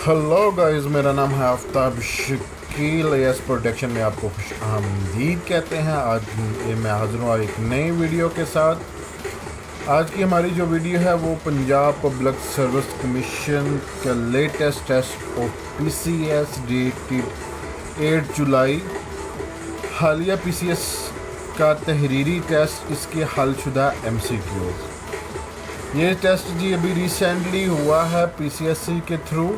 Hello guys, मेरा नाम है आफ्ताब शकील। यस प्रोडक्शन में आपको खुश आमदीद कहते हैं। आज मैं हाजिर हूँ एक नई वीडियो के साथ। आज की हमारी जो वीडियो है वो पंजाब पब्लिक सर्विस कमीशन का latest test of PCS dated 8 July. हालिया PCS का तहरीरी टेस्ट, इसके हलशुदा MCQs। ये टेस्ट जी अभी रिसेंटली हुआ है PCSC के थ्रू।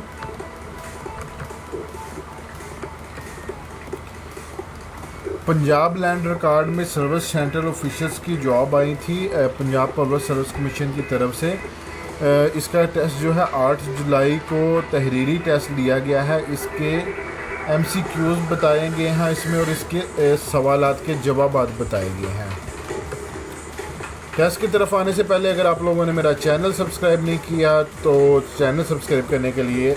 पंजाब लैंड रिकॉर्ड में सर्विस सेंटर ऑफिसर्स की जॉब आई थी पंजाब पब्लिक सर्विस कमीशन की तरफ से। इसका टेस्ट जो है 8 जुलाई को तहरीरी टेस्ट लिया गया है। इसके MCQs बताए गए हैं इसमें और इसके सवालात के जवाब बताए गए हैं। टेस्ट की तरफ आने से पहले अगर आप लोगों ने मेरा चैनल सब्सक्राइब नहीं किया तो चैनल सब्सक्राइब करने के लिए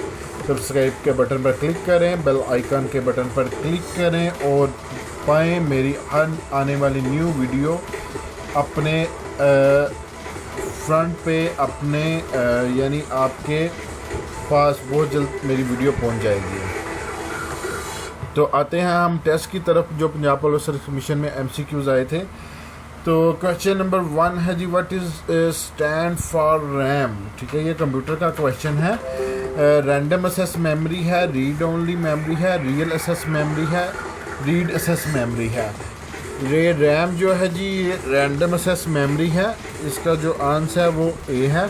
सब्सक्राइब के बटन पर क्लिक करें, बेल आइकन के बटन पर क्लिक करें और पाएँ मेरी हर आने वाली न्यू वीडियो अपने फ्रंट पे अपने यानी आपके पास बहुत जल्द मेरी वीडियो पहुंच जाएगी। तो आते हैं हम टेस्ट की तरफ जो पंजाब पब्लिक सर्विस कमीशन में MCQs आए थे। तो क्वेश्चन नंबर 1 है जी, what is stand for RAM. ठीक है, ये कंप्यूटर का क्वेश्चन है। रैंडम एक्सेस मेमोरी है, रीड ओनली मेमोरी है, रियल एक्सेस मेमोरी है, रीड एक्सेस मेमोरी है। ये रैम जो है जी ये रैंडम एक्सेस मेमोरी है। इसका जो आंसर है वो A है।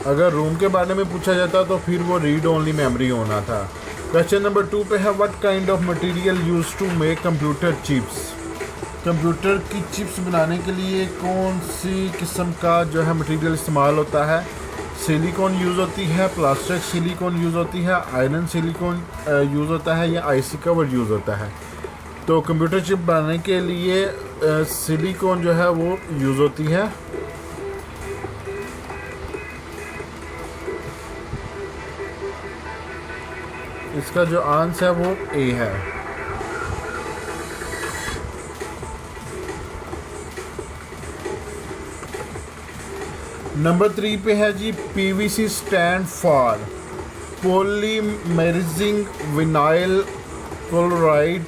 अगर रूम के बारे में पूछा जाता तो फिर वो रीड ओनली मेमोरी होना था। क्वेश्चन नंबर 2 पे है, what kind of material use to make computer chips. Computer की चिप्स बनाने के लिए कौन सी किस्म का जो है मटेरियल इस्तेमाल होता है। सिलिकॉन यूज़ होती है, प्लास्टिक सिलिकॉन यूज़ होती है, आयरन सिलिकॉन यूज़ होता है या आईसी कवर यूज़ होता है। तो कंप्यूटर चिप बनाने के लिए सिलिकॉन जो है वो यूज़ होती है। इसका जो आंसर है वो A है। नंबर 3 पे है जी, PVC stand for polymerising vinyl chloride,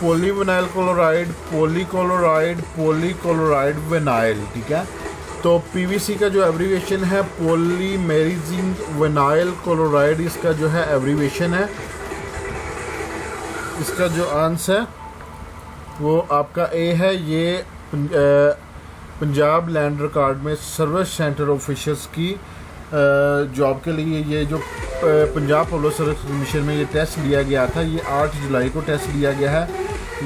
polyvinyl chloride, polychloride, polychloride vinyl. ठीक है, तो PVC का जो एब्रीविएशन है पॉलीमराइजिंग विनाइल क्लोराइड, इसका जो है एब्रीविएशन है। इसका जो आंसर वो आपका A है। ये पंजाब लैंड रिकॉर्ड में सर्विस सेंटर ऑफिसर्स की जॉब के लिए ये जो पंजाब पब्लिक सर्विस कमीशन में ये टेस्ट लिया गया था, ये 8 जुलाई को टेस्ट लिया गया है,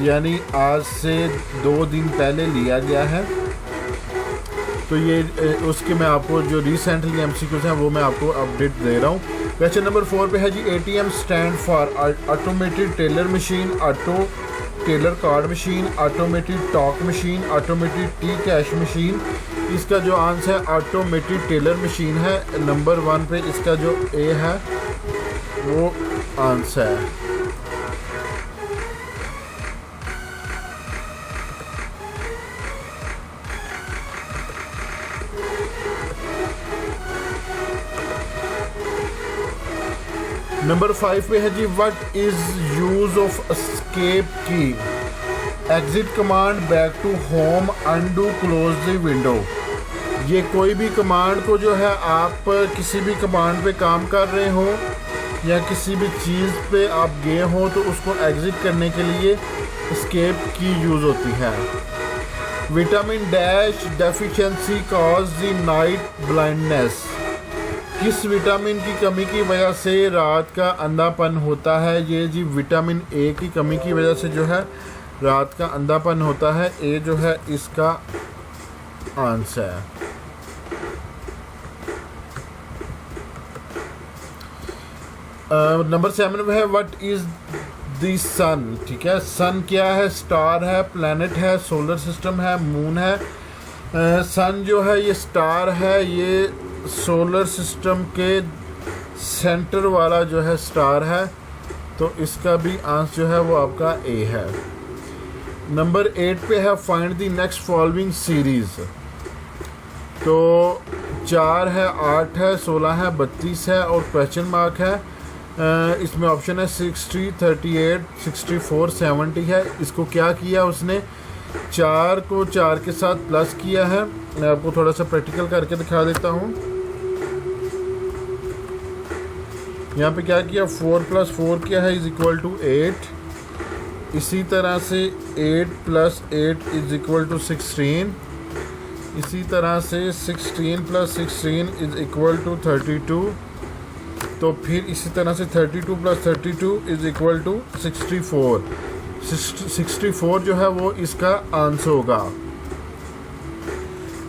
यानी आज से 2 दिन पहले लिया गया है। तो ये उसके मैं आपको जो रिसेंटली MCQs हैं वो मैं आपको अपडेट दे रहा हूँ। क्वेश्चन नंबर 4 पे है जी, ATM stand for automated teller machine, auto teller card machine, automated talk machine, automated T cash machine. इसका जो आंसर है ऑटोमेटेड टेलर मशीन है। नंबर 1 पे इसका जो A है वो आंसर है। नंबर 5 पे है जी, what is use of escape key. Exit command, back to home, undo, close the window. ये कोई भी कमांड को जो है आप किसी भी कमांड पे काम कर रहे हो या किसी भी चीज़ पे आप गए हो तो उसको एग्जिट करने के लिए एस्केप की यूज़ होती है। Vitamin dash deficiency cause the night blindness. किस विटामिन की कमी की वजह से रात का अंधापन होता है। ये जी विटामिन A की कमी की वजह से जो है रात का अंधापन होता है। A जो है इसका आंसर है। नंबर 7 में है, व्हाट इज़ द सन। ठीक है, सन क्या है, स्टार है, प्लैनेट है, सोलर सिस्टम है, मून है। सन जो है ये स्टार है, ये सोलर सिस्टम के सेंटर वाला जो है स्टार है। तो इसका भी आंसर जो है वो आपका A है। नंबर 8 पे है, find the next following series. तो 4 है, 8 है, 16 है, 32 है और क्वेश्चन मार्क है। इसमें ऑप्शन है 60, 38, 64, 70 है। इसको क्या किया उसने, 4 को 4 के साथ प्लस किया है। मैं आपको थोड़ा सा प्रैक्टिकल करके दिखा देता हूँ। यहाँ पे क्या किया, 4 + 4 क्या है इज इक्वल टू 8। इसी तरह से 8 + 8 इज इक्वल टू 16। इसी तरह से 16 + 16 इज इक्वल टू 32। तो फिर इसी तरह से 32 + 32 इज इक्वल टू 64। 64 जो है वो इसका आंसर होगा।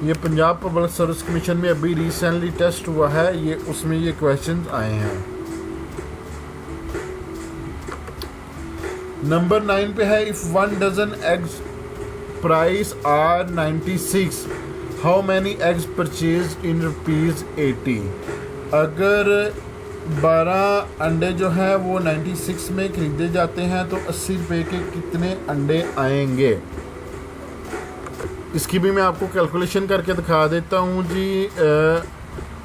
ये पंजाब पब्लिक सर्विस कमीशन में अभी रिसेंटली टेस्ट हुआ है, ये उसमें ये क्वेश्चन आए हैं। नंबर 9 पे है, if 1 dozen eggs price are 96, how many eggs purchase in ₹80। अगर 12 अंडे जो है वो 96 में ख़रीदे जाते हैं तो 80 रुपये के कितने अंडे आएंगे। इसकी भी मैं आपको कैलकुलेशन करके दिखा देता हूँ जी।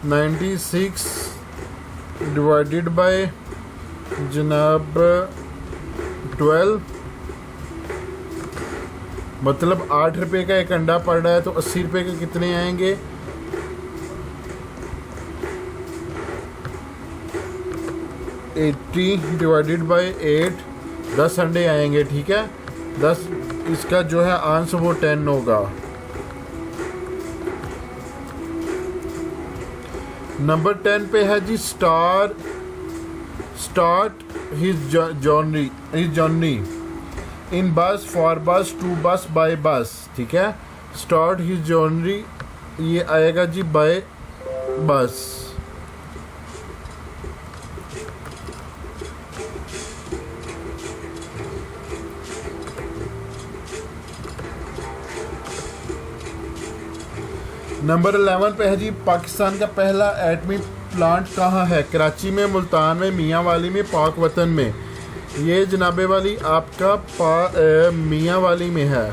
96 डिवाइडेड बाय जनाब 12, मतलब 8 रुपये का एक अंडा पड़ रहा है तो 80 रुपये के कितने आएंगे। 80 डिवाइडेड बाय 8, 10 अंडे आएंगे, ठीक है। 10, इसका जो है आंसर वो 10 होगा। नंबर 10 पे है जी, स्टार्ट हिज जर्नी इन बस, फॉर बस, टू बस, बाय बस, ठीक है। स्टार्ट हिज जर्नी ये आएगा जी बाय बस। नंबर 11 पे है जी, पाकिस्तान का पहला एटमी प्लांट कहाँ है। कराची में, मुल्तान में, मियाँ वाली में, पाक वतन में। ये जनाबे वाली आपका मियाँ वाली में है।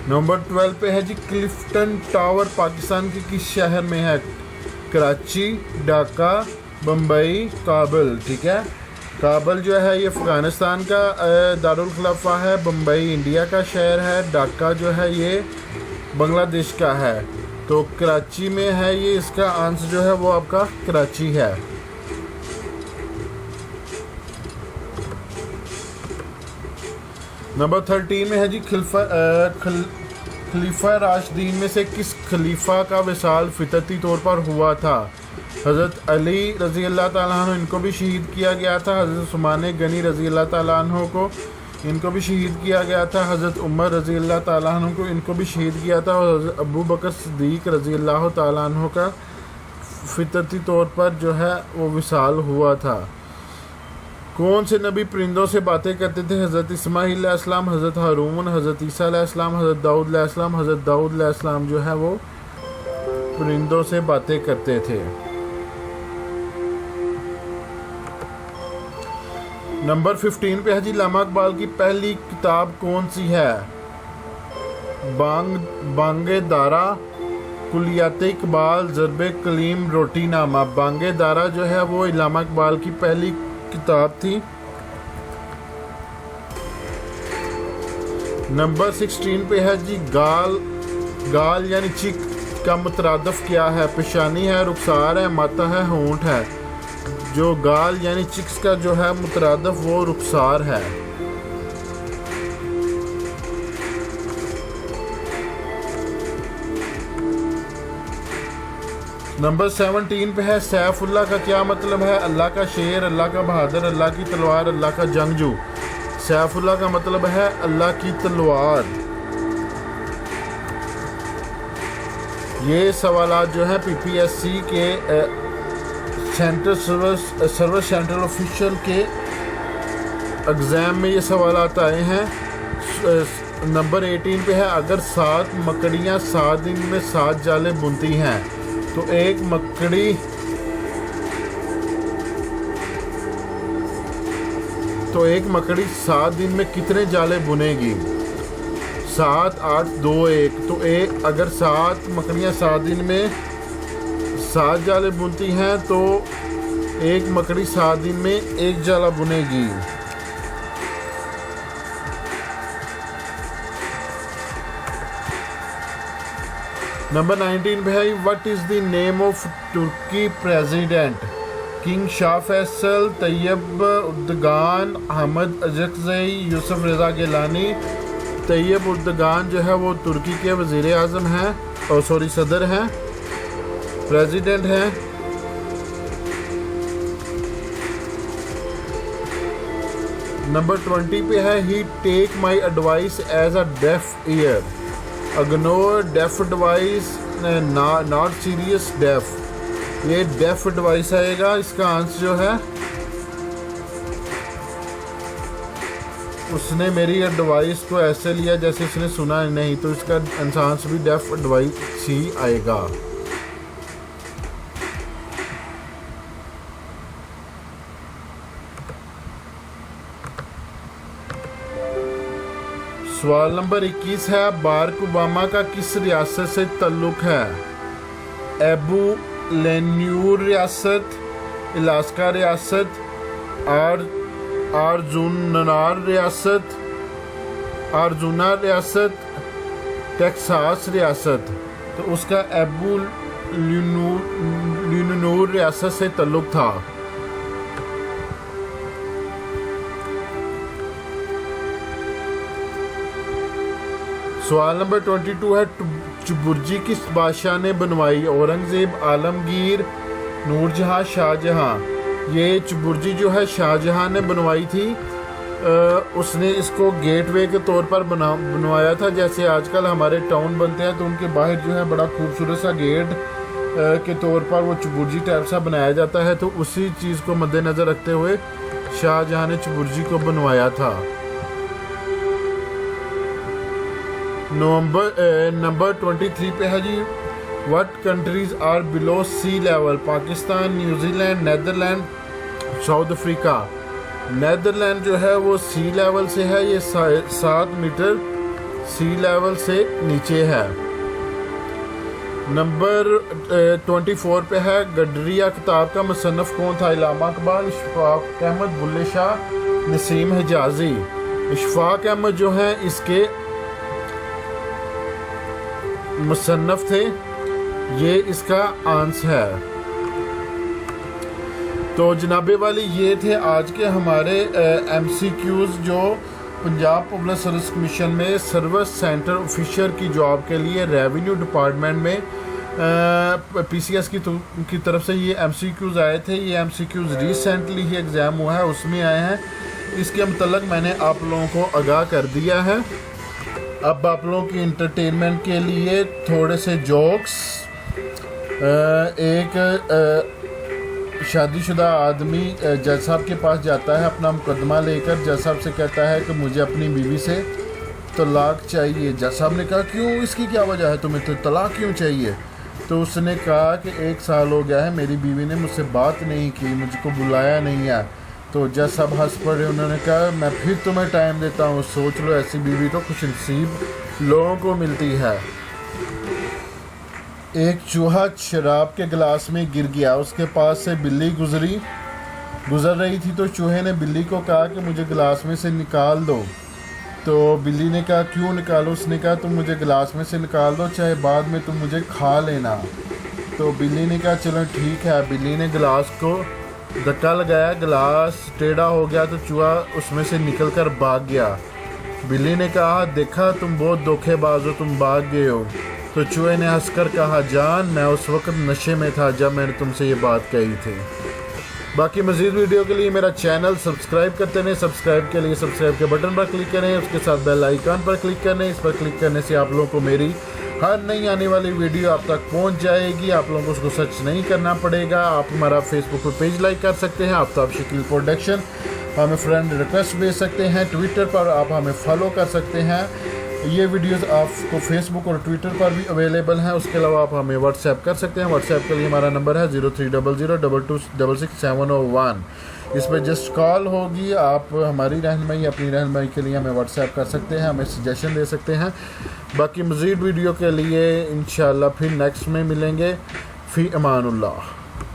नंबर 12 पे है जी, क्लिफ्टन टावर पाकिस्तान के किस शहर में है। कराची, ढाका, बम्बई, काबुल, ठीक है। काबुल जो है ये अफ़गानिस्तान का दारुल खिलाफा है, बम्बई इंडिया का शहर है, ढाका जो है ये बांग्लादेश का है। तो कराची में है ये, इसका आंसर जो है वो आपका कराची है। नंबर 13 में है जी, खलीफा राशिदीन में से किस खलीफा का विसाल फितरती तौर पर हुआ था। हज़रत अली रज़ी अल्लाह ताला अन्हु, इनको भी शहीद किया गया था। हज़रत उस्मान गनी रज़ी अल्लाह ताला अन्हु को, इनको भी शहीद किया गया था। हज़रत उमर रज़ी अल्लाह ताला अन्हु को, इनको भी शहीद किया था। और हज़रत अबू बकर सिद्दीक़ रज़ी अल्लाह ताला अन्हु का फितरती तौर पर जो है वो विसाल हुआ था। कौन से नबी परिंदों से बातें करते थे। हज़रत इस्माईल अलैहिस्सलाम, हज़रत हारून, हज़रत ईसा अलैहिस्सलाम, हज़रत दाऊद अलैहिस्सलाम। हज़रत दाऊद अलैहिस्सलाम जो है वो परिंदों से बातें करते थे। नंबर 15 पे है जी, अल्लामा इकबाल की पहली किताब कौन सी है। बांगे दारा, कुलियात इकबाल, ज़रबे कलीम, रोटी नामा। बांगे दारा जो है वो अल्लामा इकबाल की पहली किताब थी। नंबर 16 पे है जी, गाल यानी चिक का मुतरादफ क्या है। पेशानी है, रुखसार है, माथा है, होंठ है। जो गाल यानी चिक्स का जो है मुतरादफ वो रुखसार है। नंबर 17 पे है, सैफुल्लाह का क्या मतलब है। अल्लाह का शेर, अल्लाह का बहादुर, अल्लाह की तलवार, अल्लाह का जंगजू। सैफुल्लाह का मतलब है अल्लाह की तलवार। ये सवालात जो है PPSC के सर्विस सेंट्रल ऑफिशियल के एग्ज़ाम में ये सवालात आए हैं। नंबर 18 पे है, अगर 7 मकड़ियाँ 7 दिन में 7 जाले बुनती हैं तो एक मकड़ी तो एक मकड़ी 7 दिन में कितने जाले बुनेगी? 7, 8, 2, 1। तो अगर 7 मकड़ियाँ 7 दिन में 7 जाले बुनती हैं तो एक मकड़ी 7 दिन में 1 जाला बुनेगी। नंबर 19 पे है, what is the name of Turkey president? King Shah Faisal, Tayyip Erdogan, Ahmad Achakzai, Yusuf Raza Gilani. Tayyip Erdogan जो है वो तुर्की के वज़ीर आज़म हैं, और सदर हैं, प्रेसिडेंट हैं। नंबर 20 पे है, he take my advice as a deaf ear, ignore deaf advice, not serious deaf. ये डेफ एडवाइस आएगा। इसका आंसर जो है, उसने मेरी एडवाइस को ऐसे लिया जैसे उसने सुना नहीं, तो इसका आंसर भी डेफ एडवाइस ही आएगा। सवाल नंबर 21 है, बाराक ओबामा का किस रियासत से ताल्लुक़ है? एबू लेन्यूर रियासत, अलास्का रियासत, आर्जुना रियासत, टेक्सास रियासत। तो उसका एबू लेन्यूर रियासत से ताल्लुक़ था। सवाल नंबर 22 है, चुबुर्जी किस बादशाह ने बनवाई? औरंगज़ेब, आलमगीर, नूरजहाँ, शाहजहाँ। ये चुबुर्जी जो है शाहजहाँ ने बनवाई थी। उसने इसको गेटवे के तौर पर बनवाया था। जैसे आजकल हमारे टाउन बनते हैं तो उनके बाहर जो है बड़ा खूबसूरत सा गेट के तौर पर वो चुबुर्जी टाइप सा बनाया जाता है। तो उसी चीज़ को मद्देनज़र रखते हुए शाहजहाँ ने चुबुर्जी को बनवाया था। नंबर 23 पे है जी, what countries are below sea level? Pakistan, New Zealand, Netherland, South Africa. Netherland जो है वो सी लेवल से है, ये 7 मीटर सी लेवल से नीचे है। नंबर 24 पे है, गडरिया किताब का मुसन्नफ़ कौन था? इलामा इकबाल, इशफाक अहमद, बुल्ले शाह, नसीम हिजाजी। इशफाक अहमद जो है इसके मुसन्नफ़ थे। ये इसका आंसर है। तो जनाबे वाली ये थे आज के हमारे MCQs जो पंजाब पब्लिक सर्विस कमीशन में सर्विस सेंटर ऑफिसर की जॉब के लिए रेवेन्यू डिपार्टमेंट में PCS की तरफ से ये MCQs आए थे। ये MCQs रिसेंटली ही एग्ज़ाम हुआ है, उसमें आए हैं। इसके मतलब मैंने आप लोगों को आगाह कर दिया है। अब आप लोगों की इंटरटेनमेंट के लिए थोड़े से जोक्स। एक शादीशुदा आदमी जज साहब के पास जाता है अपना मुकदमा लेकर। जज साहब से कहता है कि मुझे अपनी बीवी से तलाक चाहिए। जज साहब ने कहा क्यों, इसकी क्या वजह है, तुम्हें तो तलाक क्यों चाहिए? तो उसने कहा कि 1 साल हो गया है, मेरी बीवी ने मुझसे बात नहीं की, मुझको बुलाया नहीं है। तो जज साहब हंस पड़े। उन्होंने कहा मैं फिर तुम्हें टाइम देता हूँ, सोच लो, ऐसी बीवी तो खुशनसीब लोगों को मिलती है। एक चूहा शराब के गिलास में गिर गया। उसके पास से बिल्ली गुजर रही थी। तो चूहे ने बिल्ली को कहा कि मुझे गिलास में से निकाल दो। तो बिल्ली ने कहा क्यों निकालो? उसने कहा तुम मुझे गिलास में से निकाल दो, चाहे बाद में तुम मुझे खा लेना। तो बिल्ली ने कहा चलो ठीक है। बिल्ली ने गिलास को धक्का लगाया, गिलास टेढ़ा हो गया तो चूहा उसमें से निकलकर भाग गया। बिल्ली ने कहा देखा तुम बहुत धोखेबाज हो, तुम भाग गए हो। तो चूहे ने हंसकर कहा जान मैं उस वक्त नशे में था जब मैंने तुमसे ये बात कही थी। बाकी मज़ीद वीडियो के लिए मेरा चैनल सब्सक्राइब करते रहें। सब्सक्राइब के लिए सब्सक्राइब के बटन पर क्लिक करें, उसके साथ बेल आइकन पर क्लिक करें। इस पर क्लिक करने से आप लोगों को मेरी हर नई आने वाली वीडियो आप तक पहुंच जाएगी। आप लोगों को उसको सर्च नहीं करना पड़ेगा। आप हमारा फेसबुक पर पेज लाइक कर सकते हैं, आफ्ताब शकील प्रोडक्शन। हमें फ्रेंड रिक्वेस्ट भेज सकते हैं। ट्विटर पर आप हमें फॉलो कर सकते हैं। ये वीडियोस आपको फेसबुक और ट्विटर पर भी अवेलेबल हैं। उसके अलावा आप हमें व्हाट्सएप कर सकते हैं। व्हाट्सएप के लिए हमारा नंबर है 030022666701। इस पर जस्ट कॉल होगी। आप हमारी रहनुमाई, अपनी रहनुमाई के लिए हमें व्हाट्सएप कर सकते हैं, हमें सजेशन दे सकते हैं। बाकी मज़ीद वीडियो के लिए इंशाल्लाह फिर नेक्स्ट में मिलेंगे। फ़ी अमानुल्लाह।